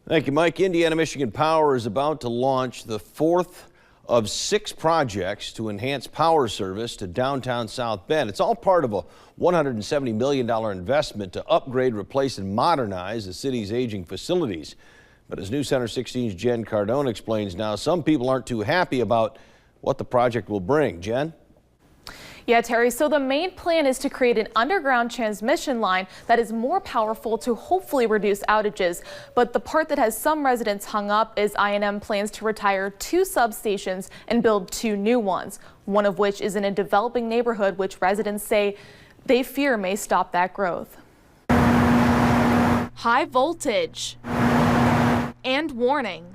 Thank you, Mike. Indiana-Michigan Power is about to launch the fourth of 6 projects to enhance power service to downtown South Bend. It's all part of a $170 million investment to upgrade, replace, and modernize the city's aging facilities. But as News Center 16's Jen Cardone explains now, some people aren't too happy about what the project will bring. Jen? Yeah, Terry, so the main plan is to create an underground transmission line that is more powerful to hopefully reduce outages. But the part that has some residents hung up is I&M plans to retire 2 substations and build 2 new ones, one of which is in a developing neighborhood, which residents say they fear may stop that growth. High voltage and warning.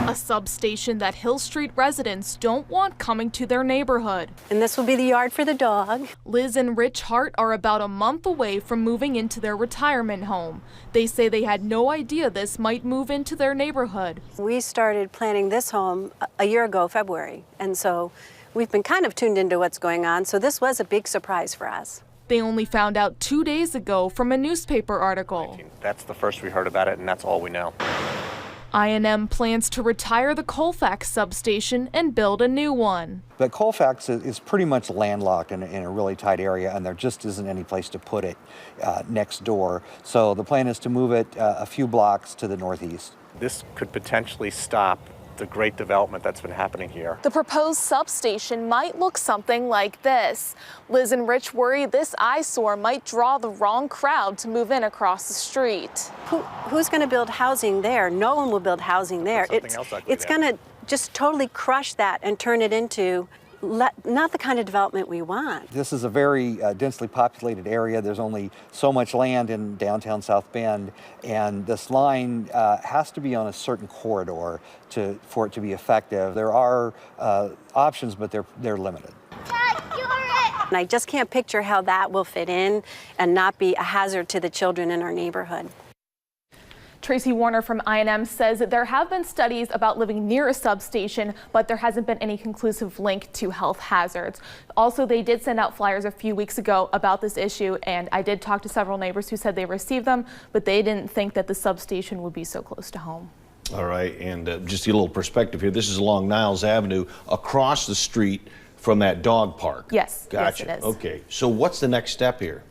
A substation that Hill Street residents don't want coming to their neighborhood. And this will be the yard for the dog. Liz and Rich Hart are about a month away from moving into their retirement home. They say they had no idea this might move into their neighborhood. We started planning this home a year ago, February, and so we've been kind of tuned into what's going on, so this was a big surprise for us. They only found out 2 days ago from a newspaper article. That's the first we heard about it, and that's all we know. I&M plans to retire the Colfax substation and build a new one. But Colfax is pretty much landlocked in a really tight area, and there just isn't any place to put it next door. So the plan is to move it a few blocks to the northeast. This could potentially stop the great development that's been happening here. The proposed substation might look something like this. Liz and Rich worry this eyesore might draw the wrong crowd to move in across the street. Who's going to build housing there? No one will build housing there. It's going to just totally crush that and turn it into not the kind of development we want. This is a very densely populated area. There's only so much land in downtown South Bend, and this line has to be on a certain corridor for it to be effective. There are options, but they're limited. And I just can't picture how that will fit in and not be a hazard to the children in our neighborhood. Tracy Warner from I&M says that there have been studies about living near a substation, but there hasn't been any conclusive link to health hazards. Also, they did send out flyers a few weeks ago about this issue, and I did talk to several neighbors who said they received them, but they didn't think that the substation would be so close to home. All right, and just to get a little perspective here, this is along Niles Avenue, across the street from that dog park. Yes, gotcha. Yes, it is. Okay, so what's the next step here?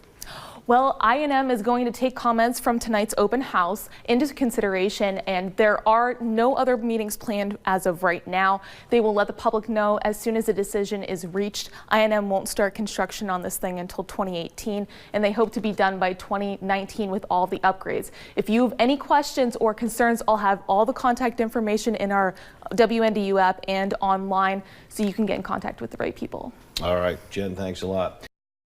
Well, I&M is going to take comments from tonight's open house into consideration, and there are no other meetings planned as of right now. They will let the public know as soon as a decision is reached. I&M won't start construction on this thing until 2018, and they hope to be done by 2019 with all the upgrades. If you have any questions or concerns, I'll have all the contact information in our WNDU app and online, so you can get in contact with the right people. All right, Jen, thanks a lot.